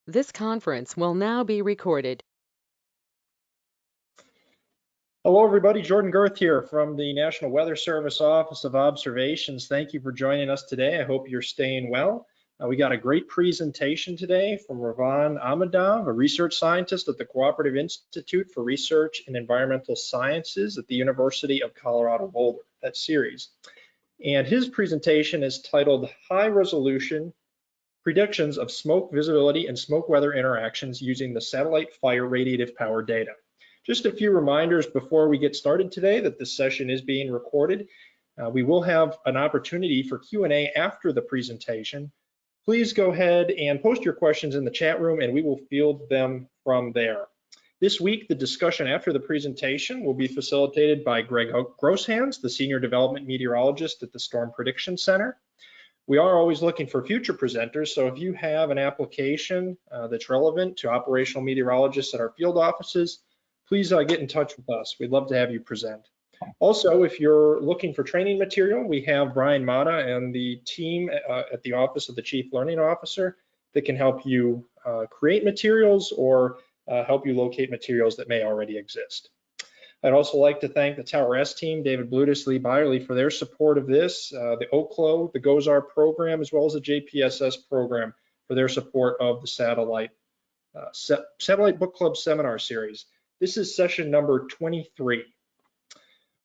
This conference will now be recorded. Hello, everybody. Jordan Girth here from the National Weather Service Office of Observations. Thank you for joining us today. I hope you're staying well. We got a great presentation today from Ravan Ahmadov, a research scientist at the Cooperative Institute for Research in Environmental Sciences at the University of Colorado Boulder, that's CIRES. And his presentation is titled High Resolution Predictions of Smoke Visibility and Smoke Weather Interactions Using the Satellite Fire Radiative Power Data. Just a few reminders before we get started today that this session is being recorded. We will have an opportunity for Q&A after the presentation. Please go ahead and post your questions in the chat room and we will field them from there. This week, the discussion after the presentation will be facilitated by Greg Grosshans, the Senior Development Meteorologist at the Storm Prediction Center. We are always looking for future presenters, so if you have an application that's relevant to operational meteorologists at our field offices, please get in touch with us. We'd love to have you present. Also, if you're looking for training material, we have Brian Mata and the team at the Office of the Chief Learning Officer that can help you create materials or help you locate materials that may already exist. I'd also like to thank the Tower S team, David Blutis, Lee Byerly, for their support of this, the OCLO, the GOZAR program, as well as the JPSS program for their support of the Satellite Book Club Seminar Series. This is session number 23.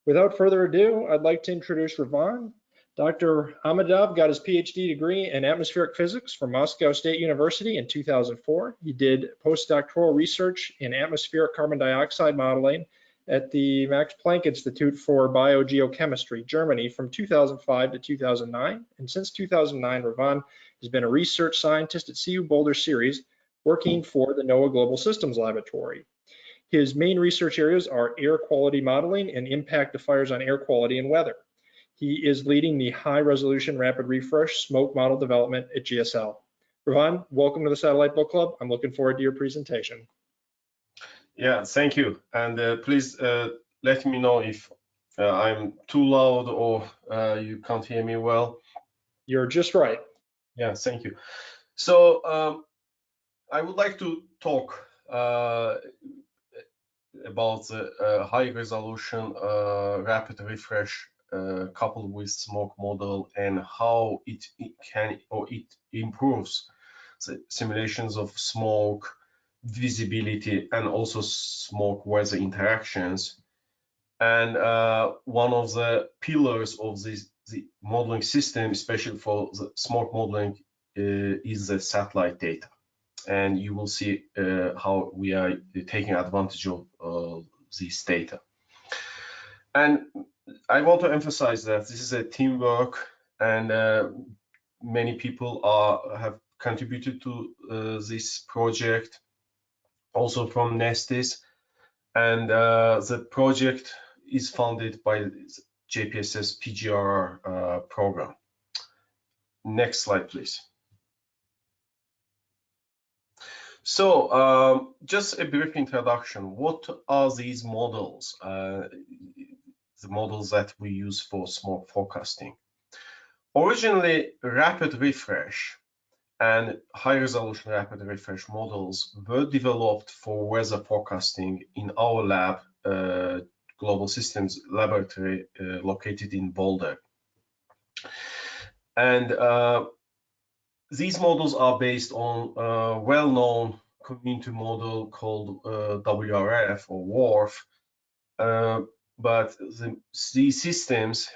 Without further ado, I'd like to introduce Ravan. Dr. Ahmadov got his PhD degree in atmospheric physics from Moscow State University in 2004. He did postdoctoral research in atmospheric carbon dioxide modeling at the Max Planck Institute for Biogeochemistry, Germany, from 2005 to 2009. And since 2009, Ravan has been a research scientist at CU Boulder CIRES, working for the NOAA Global Systems Laboratory. His main research areas are air quality modeling and impact of fires on air quality and weather. He is leading the high resolution rapid refresh smoke model development at GSL. Ravan, welcome to the Satellite Book Club. I'm looking forward to your presentation. Yeah, thank you. And please let me know if I'm too loud or you can't hear me well. You're just right. Yeah, thank you. So I would like to talk about the high resolution rapid refresh coupled with smoke model and how it improves the simulations of smoke visibility and also smoke weather interactions. And one of the pillars of the modeling system, especially for the smoke modeling, is the satellite data. And you will see how we are taking advantage of this data. And I want to emphasize that this is a teamwork, and many people have contributed to this project, also from Nestis. And the project is funded by the JPSS PGRR program. Next slide, please. So just a brief introduction. What are these models, the models that we use for smoke forecasting? Originally, rapid refresh and high resolution rapid refresh models were developed for weather forecasting in our lab, Global Systems Laboratory, located in Boulder. And these models are based on a well-known community model called WRF or WRF, but these systems,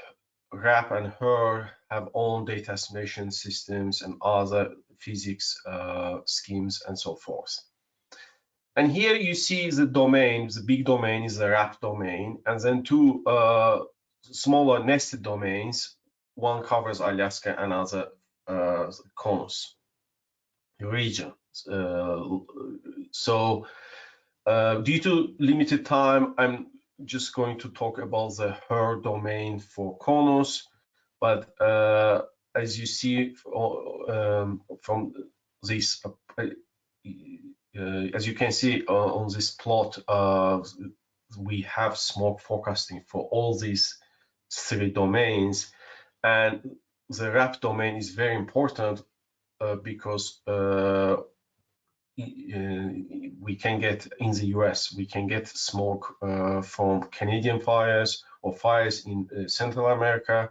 RAP and HRRR, have own data estimation systems and other physics schemes and so forth. And here you see the domain. The big domain is the RAP domain, and then two smaller nested domains. One covers Alaska, another CONUS region. So due to limited time, I'm just going to talk about the HRRR domain for CONUS, but as you see from this, as you can see on this plot, we have smoke forecasting for all these three domains, and the RAP domain is very important because we can get in the US, we can get smoke from Canadian fires or fires in Central America.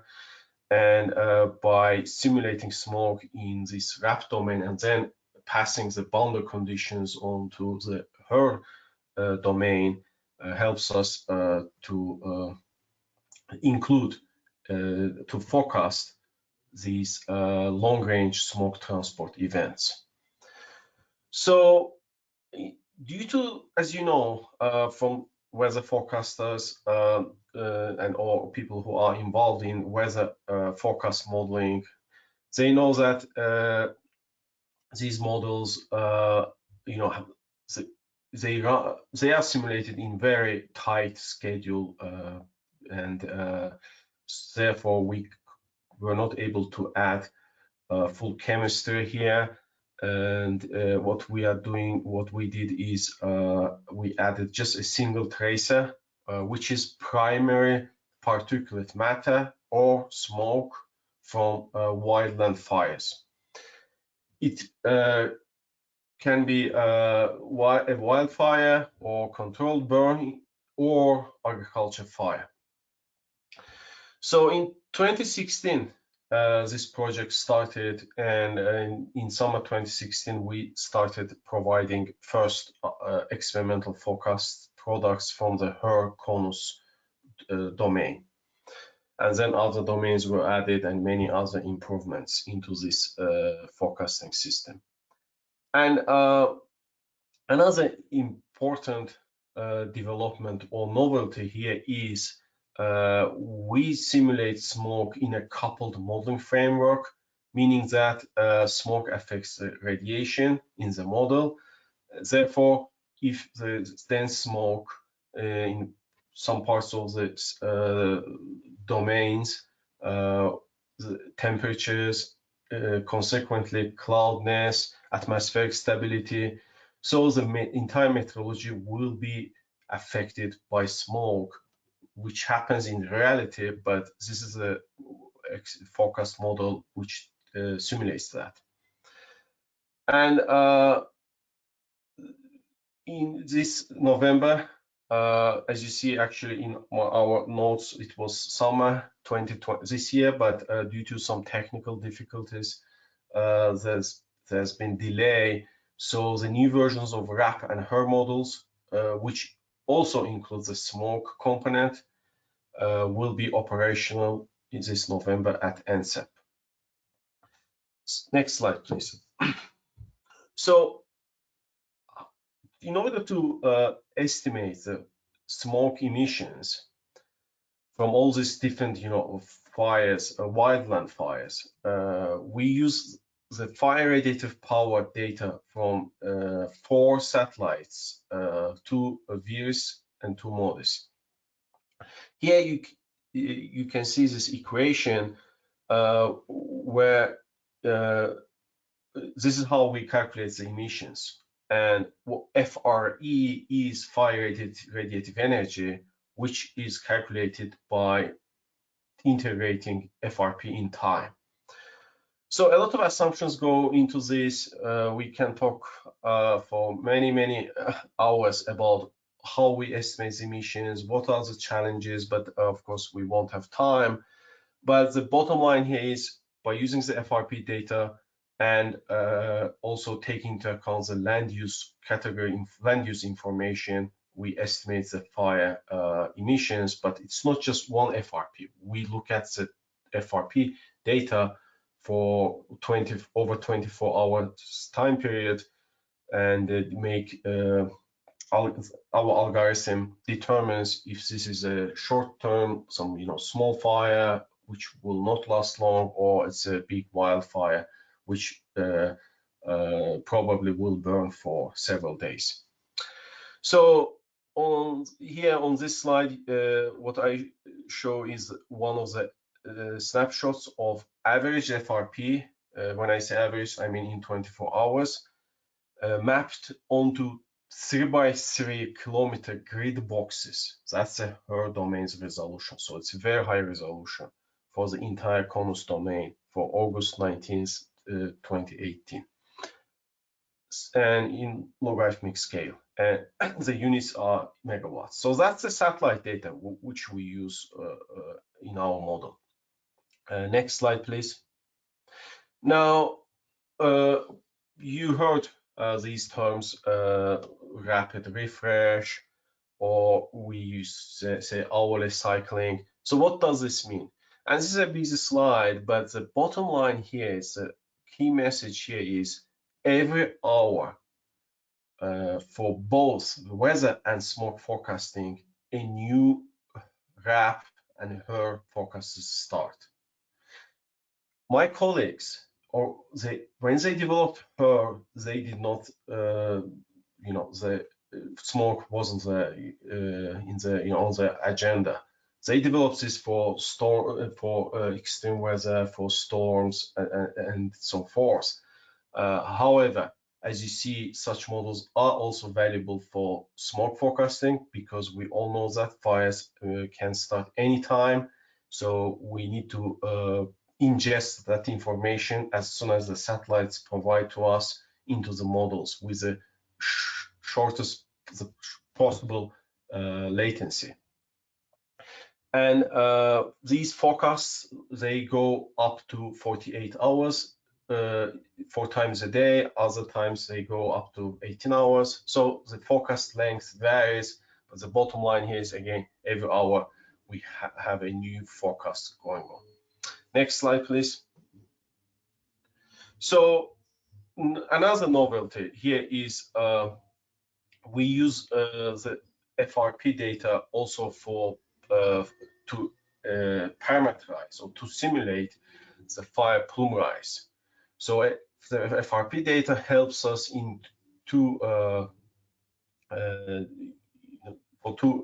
And by simulating smoke in this RAP domain and then passing the boundary conditions onto the HRRR domain helps us to include, to forecast these long-range smoke transport events. So due to, as you know, from weather forecasters and all people who are involved in weather forecast modeling, they know that these models, you know, they are simulated in very tight schedule, and therefore we were not able to add full chemistry here. And what we did is we added just a single tracer, which is primary particulate matter or smoke from wildland fires. It can be a wildfire or controlled burn or agriculture fire. So in 2016, this project started, and in summer 2016, we started providing first experimental forecast products from the HRRR CONUS domain. And then other domains were added and many other improvements into this forecasting system. And another important development or novelty here is we simulate smoke in a coupled modeling framework, meaning that smoke affects the radiation in the model. Therefore, if there's dense smoke in some parts of the domains, the temperatures, consequently cloudiness, atmospheric stability, so the entire meteorology will be affected by smoke, which happens in reality, but this is a forecast model which simulates that. And in this November, as you see, actually in our notes, it was summer 2020 this year, but due to some technical difficulties, there's been delay. So the new versions of RAP and HRRR models, which also includes the smoke component, will be operational in this November at NCEP. Next slide, please. So in order to estimate the smoke emissions from all these different, fires, wildland fires, we use the fire radiative power data from 4 satellites, 2 VIIRS and 2 MODIS. Here you can see this equation where this is how we calculate the emissions. And FRE is fire radiative energy, which is calculated by integrating FRP in time. So a lot of assumptions go into this. We can talk for many hours about how we estimate emissions, what are the challenges, but of course we won't have time. But the bottom line here is by using the FRP data and also taking into account the land use category, land use information, we estimate the fire emissions, but it's not just one FRP. We look at the FRP data for over 24 hours time period and make our algorithm determines if this is a short-term, some small fire which will not last long, or it's a big wildfire which probably will burn for several days. So on this slide, what I show is one of the snapshots of average FRP. When I say average, I mean in 24 hours, mapped onto 3x3 kilometer grid boxes. That's a HRRR domain's resolution. So it's a very high resolution for the entire CONUS domain for August 19th, 2018. and in logarithmic scale, and the units are megawatts. So that's the satellite data which we use in our model. Next slide, please. Now, you heard these terms, rapid refresh, or we use, say, hourly cycling. So what does this mean? And this is a busy slide, but the bottom line here is the key message here is every hour for both the weather and smoke forecasting, a new RAP and HRRR forecasts start. My colleagues, when they developed HRRR, they did not, the smoke wasn't on the agenda. They developed this for extreme weather, for storms, and so forth. However, as you see, such models are also valuable for smoke forecasting, because we all know that fires can start anytime. So we need to ingest that information as soon as the satellites provide to us into the models with the shortest possible latency. And these forecasts, they go up to 48 hours, 4 times a day. Other times they go up to 18 hours. So the forecast length varies, but the bottom line here is, again, every hour we have a new forecast going on. Next slide, please. So another novelty here is we use the FRP data also for to parameterize or to simulate the fire plume rise. So the FRP data helps us in for two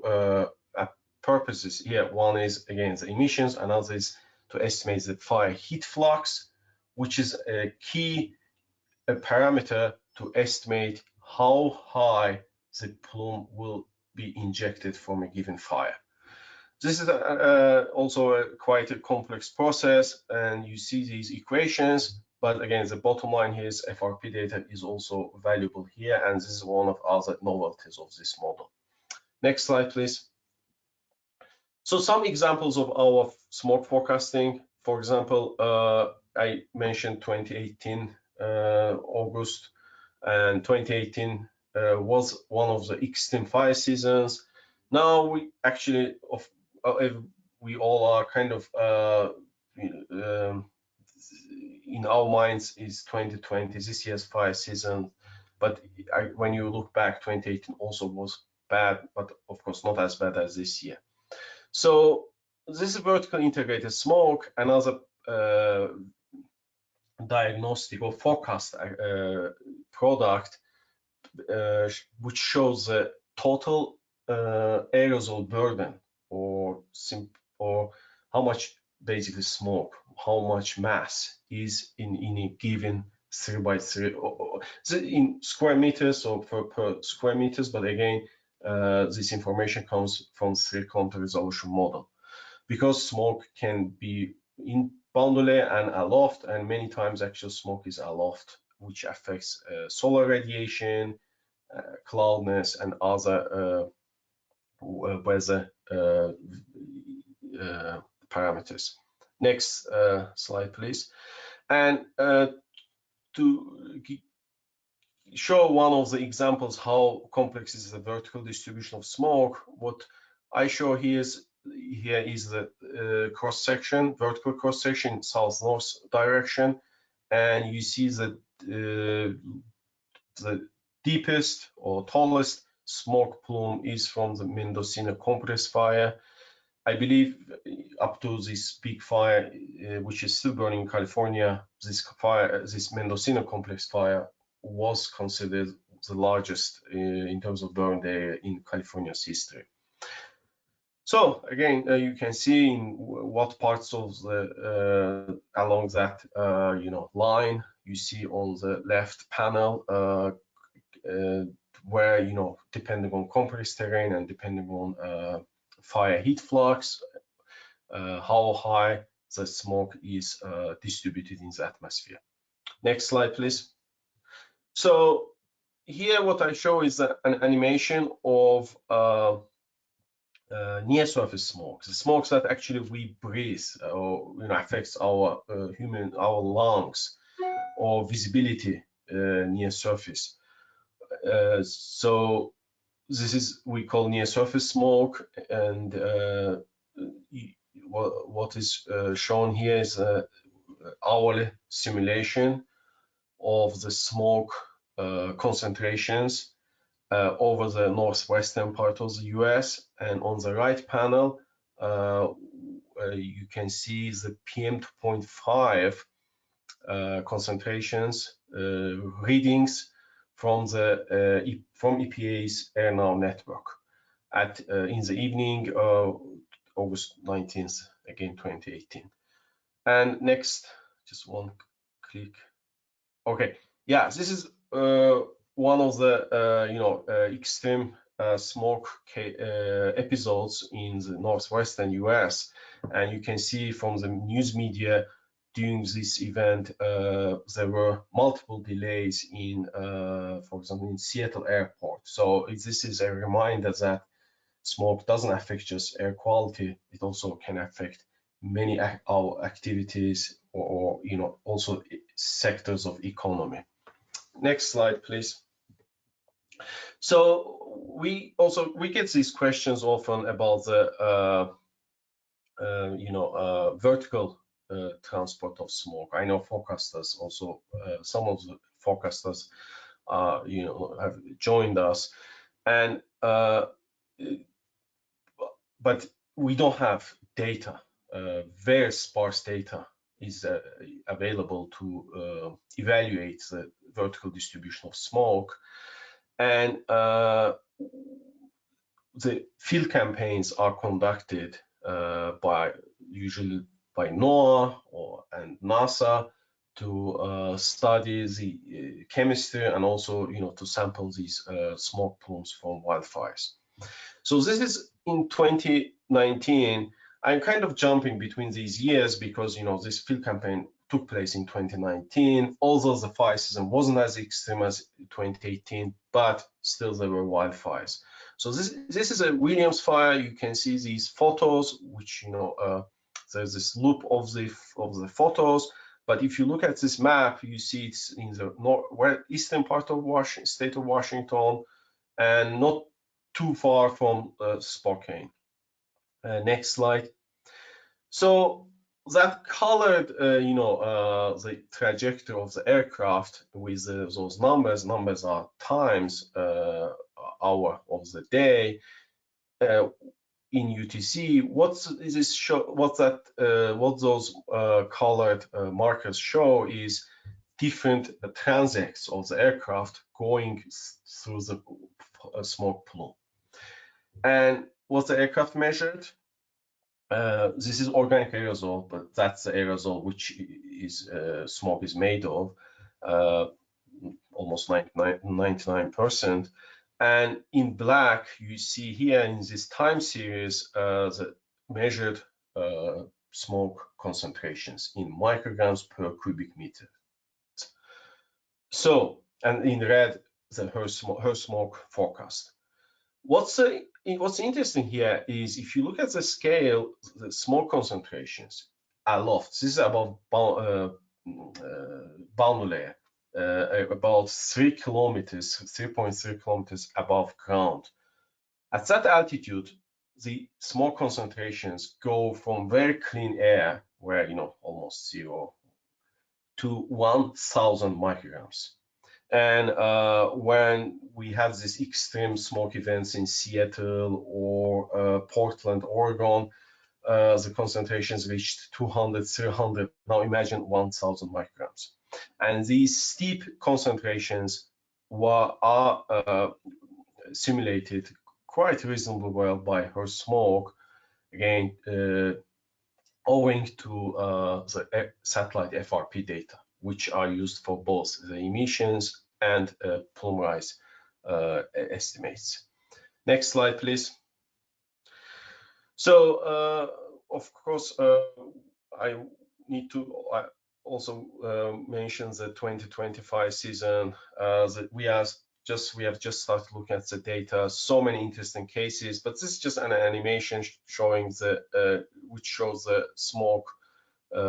purposes here. One is, again, the emissions, another is to estimate the fire heat flux, which is a key parameter to estimate how high the plume will be injected from a given fire. This is also quite a complex process, and you see these equations, but again, the bottom line here is FRP data is also valuable here, and this is one of other novelties of this model. Next slide, please. So some examples of our smoke forecasting. For example, I mentioned 2018 August, and 2018 was one of the extreme fire seasons. Now we actually, we all are kind of in our minds is 2020, this year's fire season. But when you look back, 2018 also was bad, but of course not as bad as this year. So this is vertical integrated smoke, another diagnostic or forecast product, which shows the total aerosol burden, or how much basically smoke, how much mass is in a given 3x3 in square meters or per square meters. But again, this information comes from 3-kilometer resolution model, because smoke can be in boundary and aloft, and many times actual smoke is aloft, which affects solar radiation, cloudiness, and other weather parameters. Next slide, please. And to show one of the examples how complex is the vertical distribution of smoke, what I show here is the cross section, vertical cross section, south-north direction, and you see that the deepest or tallest smoke plume is from the Mendocino compressed fire. I believe up to this big fire, which is still burning in California, this Mendocino compressed fire was considered the largest in terms of burned area in California's history. So again, you can see in what parts of the along that line you see on the left panel, where depending on compressed terrain and depending on fire heat flux, how high the smoke is distributed in the atmosphere. Next slide, please. So here what I show is an animation of near surface smoke, the smokes that actually we breathe or affects our our lungs or visibility near surface. So this is we call near surface smoke, and what is shown here is a hourly simulation of the smoke concentrations over the northwestern part of the US. And on the right panel, you can see the PM2.5 concentrations readings from the from EPA's AirNow network at in the evening, August 19th, again 2018. And next, just one click. Okay, yeah, this is one of the extreme smoke episodes in the northwestern US, and you can see from the news media during this event there were multiple delays in, for example, in Seattle airport. So this is a reminder that smoke doesn't affect just air quality; it also can affect many our activities or also sectors of economy. Next slide, please. So we get these questions often about the vertical transport of smoke. I know forecasters also, some of the forecasters have joined us, and but we don't have data. Very sparse data is available to evaluate the vertical distribution of smoke, and the field campaigns are conducted usually by NOAA and NASA to study the chemistry and also to sample these smoke plumes from wildfires. So this is in 2019. I'm kind of jumping between these years because this field campaign took place in 2019, although the fire season wasn't as extreme as 2018, but still there were wildfires. So this is a Williams fire. You can see these photos, which there's this loop of the photos. But if you look at this map, you see it's in the northeastern part of state of Washington, and not too far from Spokane. Next slide. So that colored, the trajectory of the aircraft with those numbers. Numbers are times, hour of the day. In UTC, what those colored markers show is different transects of the aircraft going through the smoke plume. And what the aircraft measured? This is organic aerosol, but that's the aerosol which is smoke is made of, almost 99%. And in black, you see here in this time series the measured smoke concentrations in micrograms per cubic meter. So, and in red, the HRRR smoke forecast. What's interesting here is if you look at the scale, the smoke concentrations aloft. This is above boundary layer, about 3 kilometers, 3.3 kilometers above ground. At that altitude, the smoke concentrations go from very clean air, where almost zero, to 1,000 micrograms. And when we have these extreme smoke events in Seattle or Portland, Oregon, the concentrations reached 200, 300. Now imagine 1,000 micrograms. And these steep concentrations are simulated quite reasonably well by HRRR smoke, again, owing to the satellite FRP data, which are used for both the emissions and plume rise estimates. Next slide, please. So, of course, I need to also mention the 2025 season. That we are we have just started looking at the data. So many interesting cases, but this is just an animation showing which shows the smoke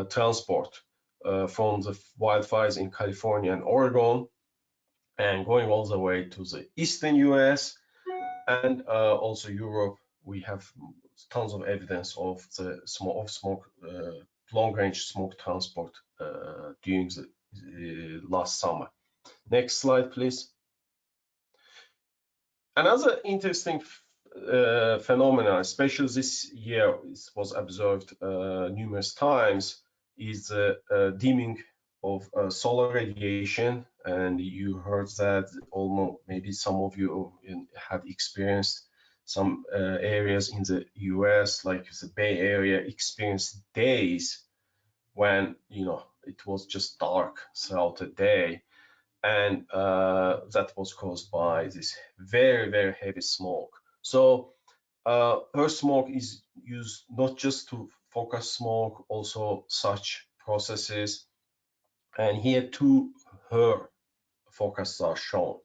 transport from the wildfires in California and Oregon, and going all the way to the eastern US and also Europe. We have tons of evidence of the smoke, long-range smoke transport during the last summer. Next slide, please. Another interesting phenomenon, especially this year, it was observed numerous times, is the dimming of solar radiation. And you heard that, almost maybe some of you have experienced some areas in the US, like the Bay Area, experienced days when it was just dark throughout the day. And that was caused by this very, very heavy smoke. So HRRR-Smoke is used not just to focus smoke, also such processes. And here two HRRR focuses are shown.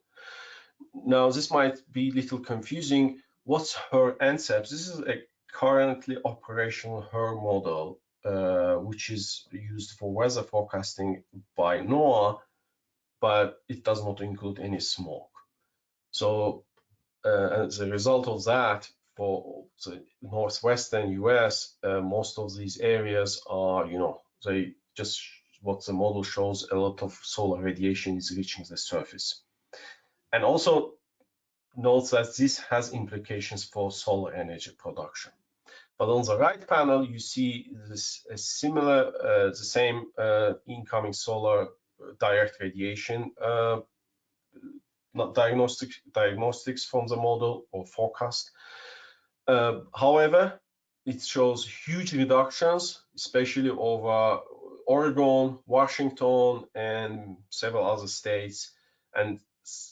Now this might be a little confusing. What's HRRR NCEPS? This is a currently operational HRRR model, which is used for weather forecasting by NOAA, but it does not include any smoke. So as a result of that, for the northwestern US, most of these areas are, they just, what the model shows, a lot of solar radiation is reaching the surface. And also note that this has implications for solar energy production. But on the right panel, you see this similar, the same incoming solar direct radiation, not diagnostics from the model or forecast. However, it shows huge reductions, especially over Oregon, Washington, and several other states. And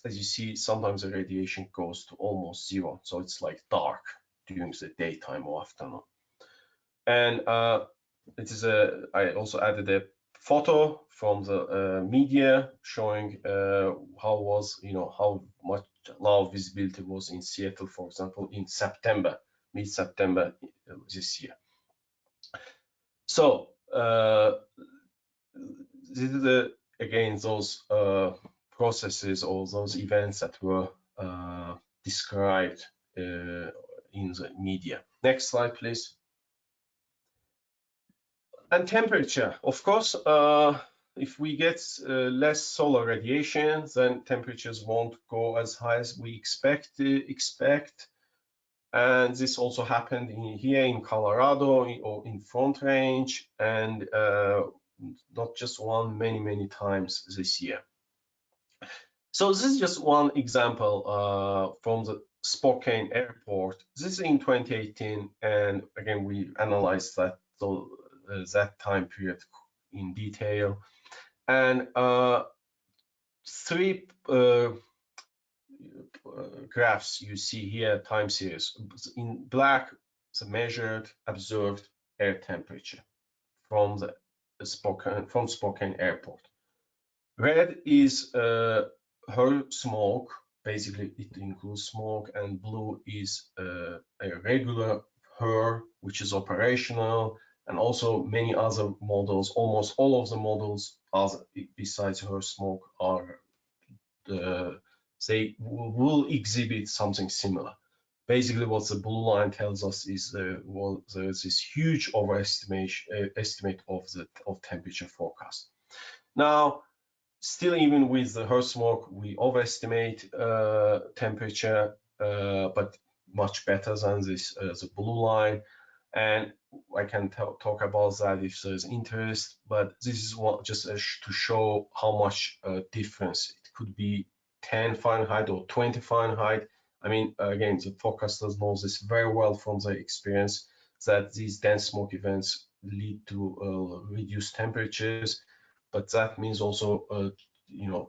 as you see, sometimes the radiation goes to almost zero. So it's like dark during the daytime or afternoon. And it is I also added a photo from the media showing how much low visibility was in Seattle, for example, in September, mid-September this year. So this is again those processes or those events that were described in the media. Next slide, please. And temperature, of course, if we get less solar radiation, then temperatures won't go as high as we expect. And this also happened here in Colorado or in Front Range, and not just one, many times this year. So this is just one example from the Spokane Airport. This is in 2018, and again, we analyzed that that time period in detail. And three graphs you see here, time series. In black, the measured observed air temperature from Spokane Airport. Red is HRRR-Smoke. Basically, it includes smoke, and blue is a regular HRRR, which is operational, and also many other models. Almost all of the models, besides HRRR-Smoke, are they will exhibit something similar. Basically, what the blue line tells us is there's this huge estimate of temperature forecast. Now, still, even with the HRRR-Smoke, we overestimate temperature, but much better than this the blue line. And I can talk about that if there's interest, but this is just to show how much difference it could be. 10 Fahrenheit or 20 Fahrenheit. I mean, again, the forecasters know this very well from their experience, that these dense smoke events lead to reduced temperatures, but that means also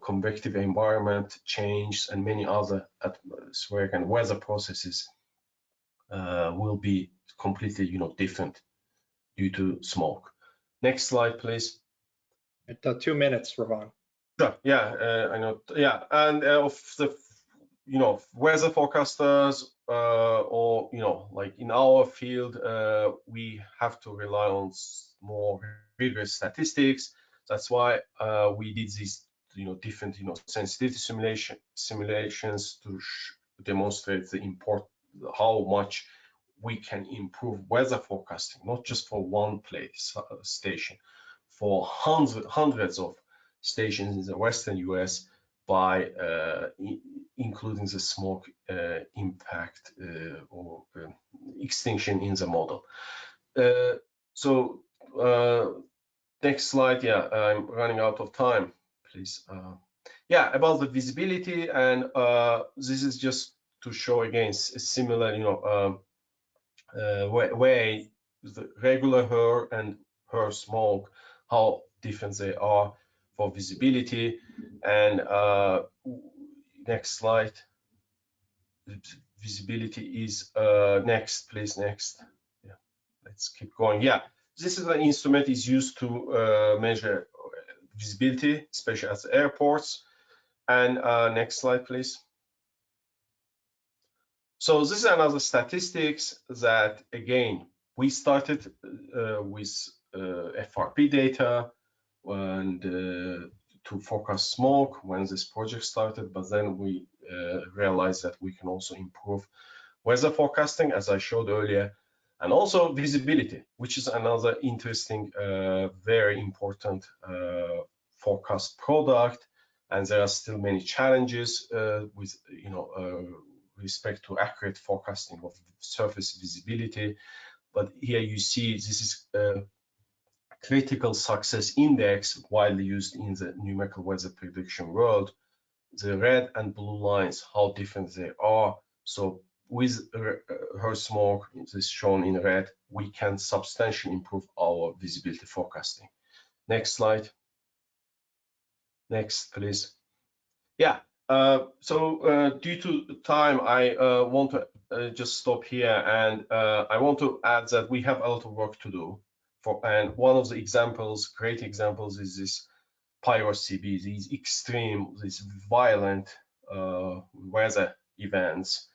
convective environment change and many other atmospheric and weather processes will be completely different due to smoke. Next slide, please. 2 minutes, Ravan. Sure. Yeah, I know. Yeah, and of the weather forecasters, or like in our field, we have to rely on more rigorous statistics. That's why we did these different sensitivity simulations to demonstrate how much we can improve weather forecasting, not just for one place station, for hundreds of stations in the western US, by including the smoke impact or extinction in the model. So next slide. Yeah, I'm running out of time, please. Yeah, about the visibility, and this is just to show again a similar way the regular HRRR and HRRR smoke, how different they are for visibility. And next slide. Visibility is next, please. Next. Yeah, let's keep going. Yeah, this is an instrument is used to measure visibility, especially at the airports. And next slide, please. So this is another statistics that, again, we started with FRP data and to forecast smoke when this project started, but then we realized that we can also improve weather forecasting, as I showed earlier, and also visibility, which is another interesting, very important forecast product. And there are still many challenges with respect to accurate forecasting of surface visibility. But here you see this is a critical success index widely used in the numerical weather prediction world. The red and blue lines, how different they are. So with HRRR smoke, this shown in red, we can substantially improve our visibility forecasting. Next slide. Next, please. Yeah. So due to time, I want to just stop here, and I want to add that we have a lot of work to do. And one of the examples, great examples, is this PyroCB, these extreme, these violent weather events.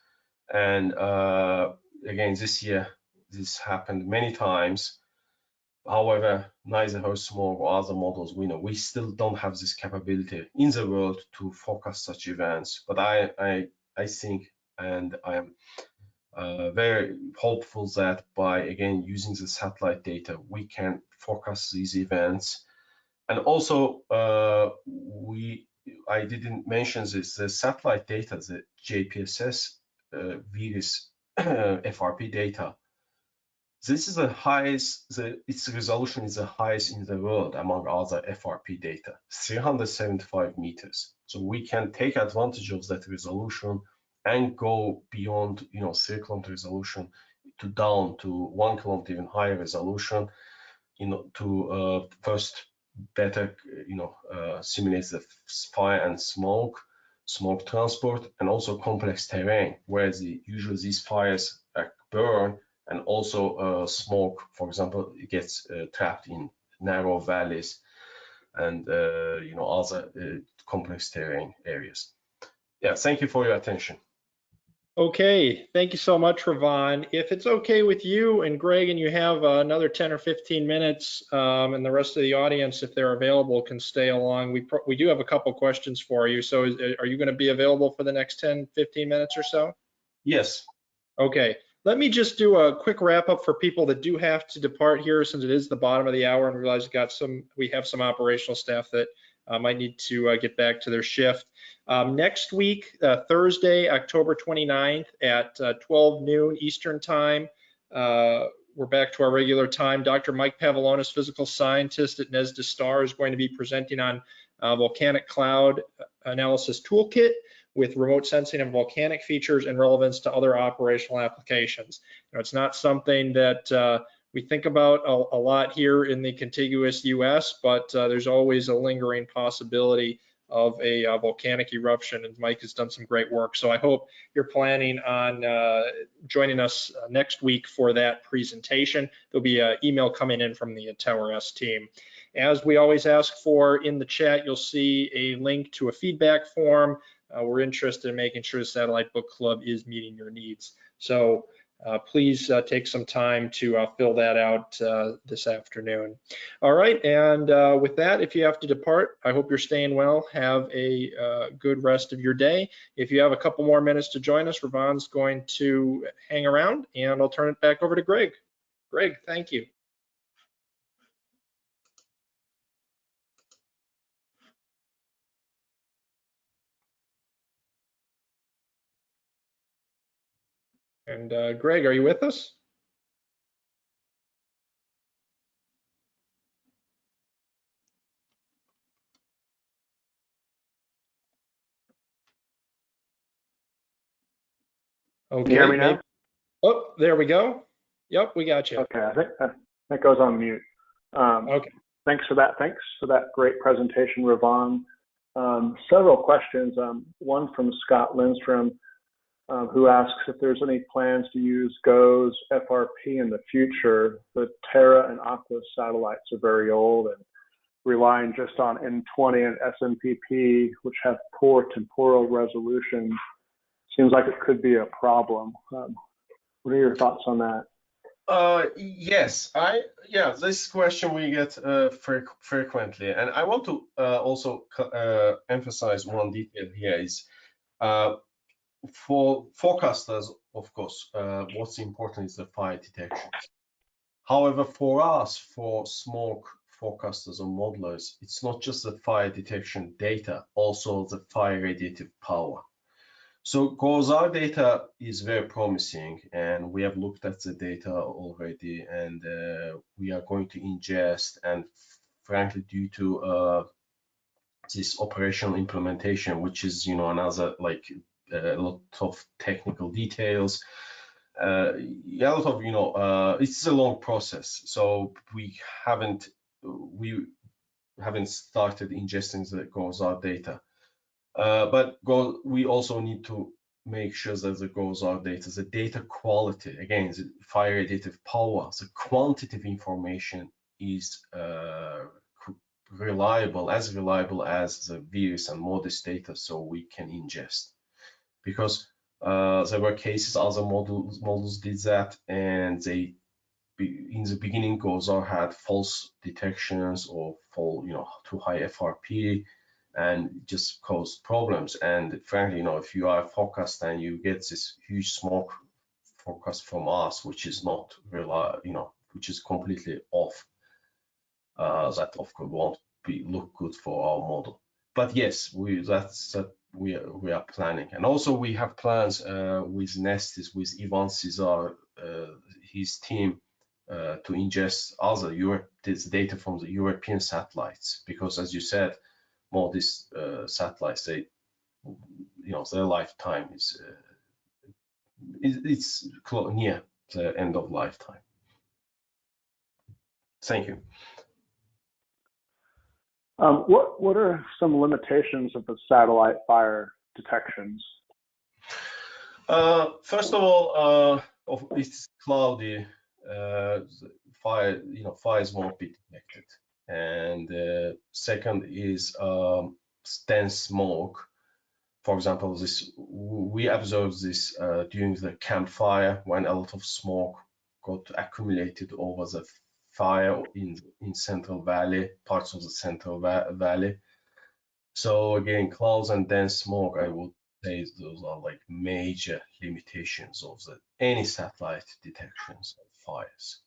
And again, this year, this happened many times. However, neither HRRR smoke or other models, we still don't have this capability in the world to forecast such events. But I think, and I am very hopeful that by, again, using the satellite data, we can forecast these events. And also, I didn't mention this, the satellite data, the JPSS VIIRS FRP data. This is the highest, its resolution is the highest in the world among other FRP data, 375 meters. So we can take advantage of that resolution and go beyond, 3 kilometer resolution to down to 1 kilometer, even higher resolution, to first better, simulate the fire and smoke transport, and also complex terrain where usually these fires burn, and also smoke, for example, it gets trapped in narrow valleys and other complex terrain areas. Yeah, thank you for your attention. Okay, thank you so much, Ravan. If it's okay with you and Greg, and you have another 10 or 15 minutes, and the rest of the audience, if they're available, can stay along. We do have a couple questions for you. So are you going to be available for the next 10, 15 minutes or so? Yes. Okay, let me just do a quick wrap up for people that do have to depart here, since it is the bottom of the hour, and realize we have some operational staff that might need to get back to their shift. Next week, Thursday, October 29th at 12 noon Eastern time, we're back to our regular time. Dr. Mike Pavlonis, physical scientist at NESDA STAR, is going to be presenting on volcanic cloud analysis toolkit with remote sensing of volcanic features and relevance to other operational applications. It's not something that we think about a lot here in the contiguous US, but there's always a lingering possibility of a volcanic eruption, and Mike has done some great work. So I hope you're planning on joining us next week for that presentation. There'll be an email coming in from the Tower S team. As we always ask for in the chat, you'll see a link to a feedback form. we're interested in making sure the Satellite Book Club is meeting your needs. So please take some time to fill that out this afternoon. All right, and with that, if you have to depart, I hope you're staying well. Have a good rest of your day. If you have a couple more minutes to join us, Ravan's going to hang around, and I'll turn it back over to Greg. Greg, thank you. And Greg, are you with us? Okay. Can you hear me now? Oh, there we go. Yep, we got you. Okay, I think that goes on mute. Okay. Thanks for that. Thanks for that great presentation, Ravan. Several questions. One from Scott Lindstrom, who asks if there's any plans to use GOES FRP in the future. The Terra and Aqua satellites are very old and relying just on N20 and SMPP, which have poor temporal resolution. Seems like it could be a problem. What are your thoughts on that? Yes, this question we get frequently, and I want to also emphasize one detail here is for forecasters, of course, what's important is the fire detection. However, for us, for smoke forecasters or modelers, it's not just the fire detection data, also the fire radiative power. So GOES-R data is very promising, and we have looked at the data already, and we are going to ingest, and frankly, due to this operational implementation, which is, you know, another like a lot of technical details, a lot of, you know, it's a long process. So we haven't started ingesting the GOES-R data. But we also need to make sure that the GOES-R data, the data quality, again, the fire radiative power, the quantitative information is reliable as the VIIRS and MODIS data, so we can ingest. Because there were cases other models did that, and they in the beginning GOES-R had false detections or too high FRP, and just caused problems. And frankly, you know, if you are a forecaster and you get this huge smoke forecast from us, which is not reliable, you know, which is completely off, that of course won't look good for our model. But yes, we are planning, and also we have plans with Nestis, with Ivan Cesar, his team, to ingest this data from the European satellites, because as you said, MODIS satellites, they, you know, their lifetime is it's near the end of lifetime. Thank you. What are some limitations of the satellite fire detections? First of all, it's cloudy. Fires won't be detected. And second is dense smoke. For example, we observed this during the campfire, when a lot of smoke got accumulated over the fire in Central Valley, parts of the Central Valley. So again, clouds and dense smoke, I would say those are like major limitations of any satellite detections of fires.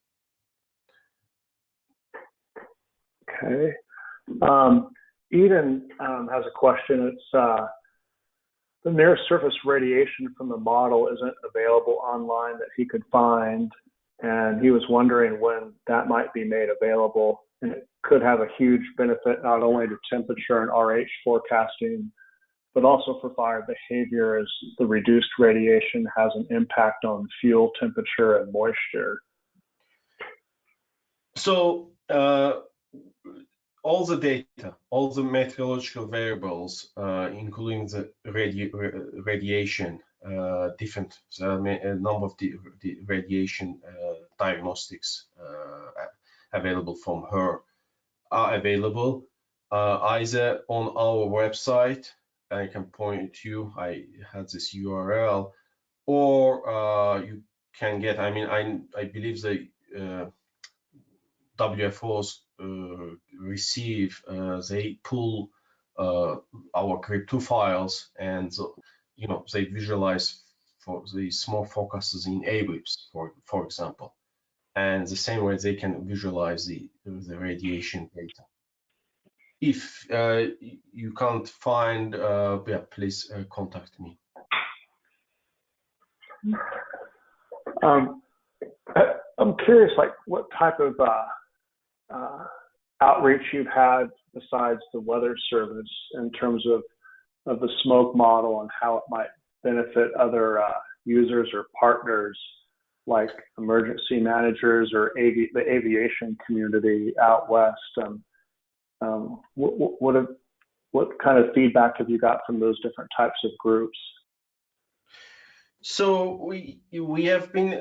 Okay. Eden has a question. It's the near surface radiation from the model isn't available online that he could find, and he was wondering when that might be made available. And it could have a huge benefit not only to temperature and RH forecasting, but also for fire behavior, as the reduced radiation has an impact on fuel temperature and moisture. So all the data, all the meteorological variables, including the radiation, a number of the radiation diagnostics available from HRRR are available either on our website I can point you. I had this URL, or you can get. I mean, I believe the WFOs receive. They pull our Crypto files, and they visualize for the small focuses in AWIPS, for example, and the same way they can visualize the radiation data. If you can't find, yeah, please contact me. I'm curious, like what type of outreach you've had besides the Weather Service in terms of the smoke model and how it might benefit other users or partners like emergency managers or the aviation community out west. What kind of feedback have you got from those different types of groups? So we have been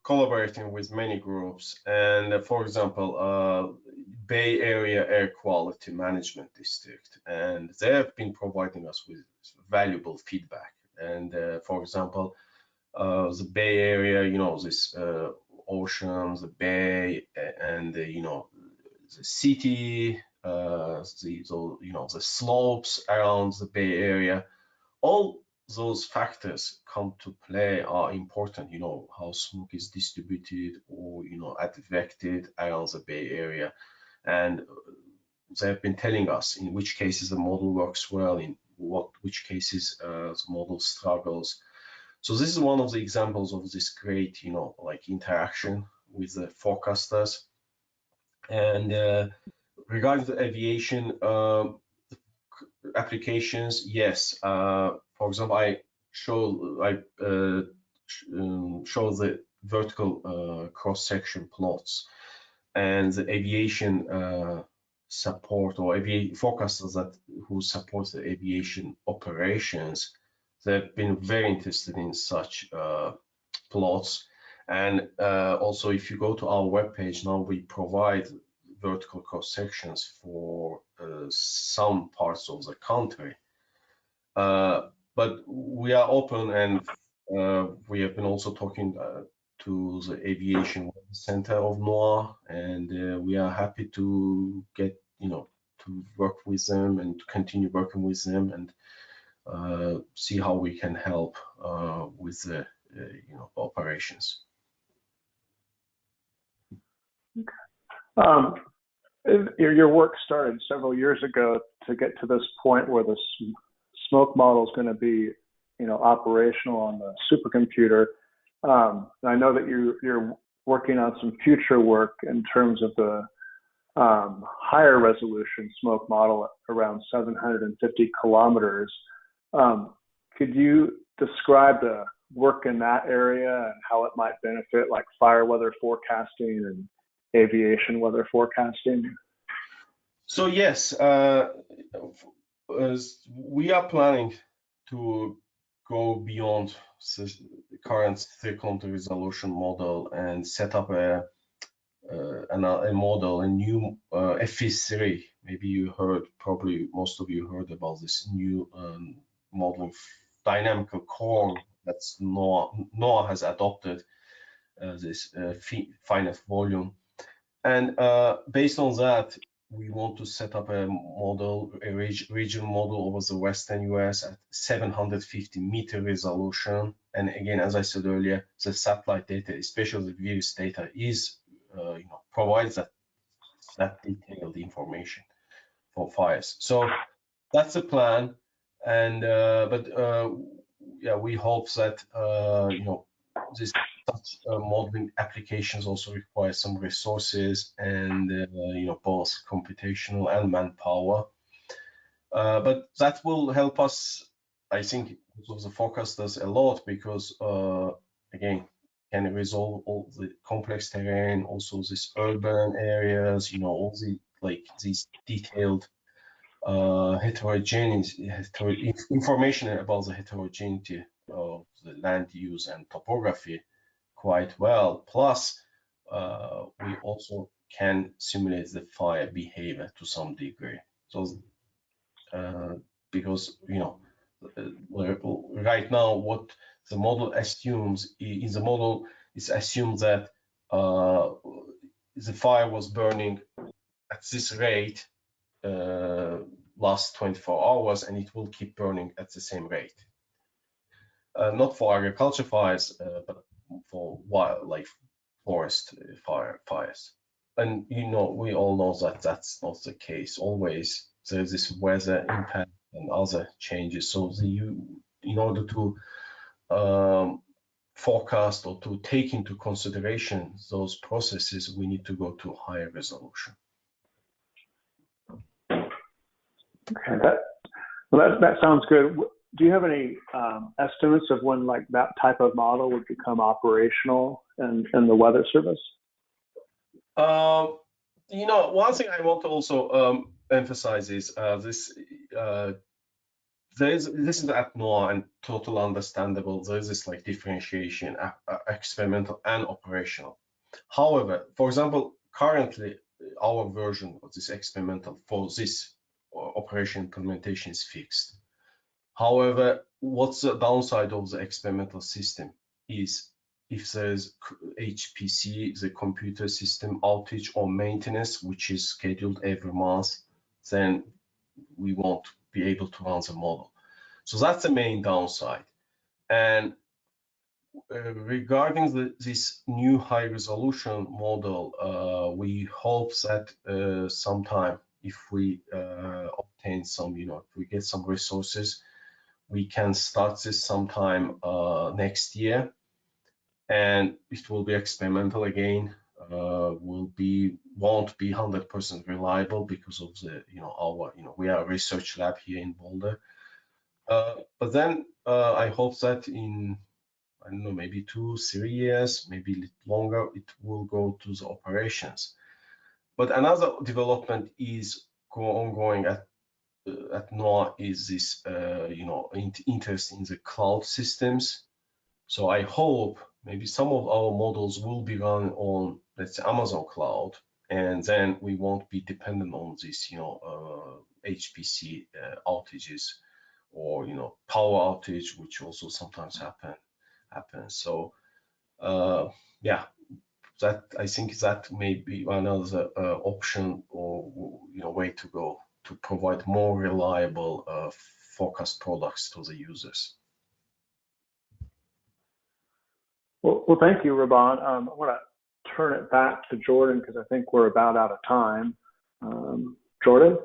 collaborating with many groups, and for example, Bay Area Air Quality Management District, and they have been providing us with valuable feedback. And for example, the Bay Area, this oceans, the bay, and the city, the slopes around the Bay Area, all those factors come to play are important. How smoke is distributed or advected around the Bay Area, and they have been telling us in which cases the model works well, in which cases the model struggles. So this is one of the examples of this great like interaction with the forecasters. And regarding the aviation applications, yes. For example, I show the vertical cross-section plots, and the aviation support, or forecasters who support the aviation operations, they've been very interested in such plots. And also, if you go to our webpage now, we provide vertical cross sections for some parts of the country. But we are open, and we have been also talking to the Aviation Center of NOAA, and we are happy to get to work with them and to continue working with them, and see how we can help with the operations. Your work started several years ago to get to this point where the smoke model is going to be, operational on the supercomputer. And I know that you're working on some future work in terms of the higher resolution smoke model around 750 kilometers. Could you describe the work in that area and how it might benefit like fire weather forecasting and aviation weather forecasting? So yes, we are planning to go beyond the current 3-kilometer resolution model and set up a model, a new FE3. Maybe you heard, probably most of you heard about this new model, dynamical core that NOAA has adopted, this finite volume. And based on that, we want to set up a model, a regional model over the Western US at 750-meter resolution. And again, as I said earlier, the satellite data, especially the VIIRS data, provides that detailed information for fires. So that's the plan. And yeah, we hope that this such modeling applications also require some resources and both computational and manpower. But that will help us, I think, of the forecasters a lot, because again, can resolve all the complex terrain, also these urban areas, all the these detailed information about the heterogeneity of the land use and topography quite well. Plus, we also can simulate the fire behavior to some degree. So because right now what the model assumes in the model is assumed that the fire was burning at this rate last 24 hours, and it will keep burning at the same rate. Not for agriculture fires, but for wildlife forest fires. And we all know that that's not the case. Always there's this weather impact and other changes. So in order to forecast or to take into consideration those processes, we need to go to higher resolution. Okay, that sounds good. Do you have any estimates of when like that type of model would become operational in the Weather Service? One thing I want to also emphasize is this is at NOAA and totally understandable. There is this like differentiation, experimental and operational. However, for example, currently our version of this experimental for this operation implementation is fixed. However, what's the downside of the experimental system is if there's HPC, the computer system outage or maintenance, which is scheduled every month, then we won't be able to run the model. So that's the main downside. And regarding this new high resolution model, we hope that sometime if we obtain some, if we get some resources, we can start this sometime next year, and it will be experimental again. Won't be 100% reliable because of the we are a research lab here in Boulder. But then I hope that in I don't know, maybe 2-3 years, maybe a little longer, it will go to the operations. But another development is ongoing at NOAA is this interest in the cloud systems. So I hope maybe some of our models will be run on, let's say, Amazon cloud, and then we won't be dependent on this HPC outages or power outage, which also sometimes happens. So yeah, that I think that may be another option or way to go to provide more reliable forecast products to the users. Well, thank you, Ravan. I want to turn it back to Jordan because I think we're about out of time. Jordan?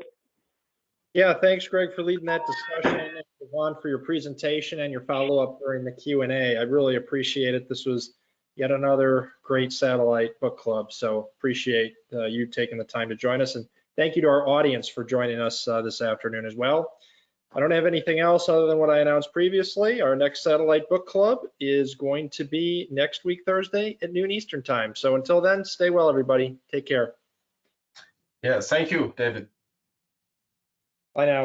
Yeah, thanks, Greg, for leading that discussion, and Ravan for your presentation and your follow-up during the Q&A. I really appreciate it. This was yet another great satellite book club, so appreciate you taking the time to join us, and thank you to our audience for joining us this afternoon as well. I don't have anything else other than what I announced previously. Our next satellite book club is going to be next week, Thursday at noon Eastern time. So until then, stay well, everybody. Take care. Yeah, thank you, David. Bye now.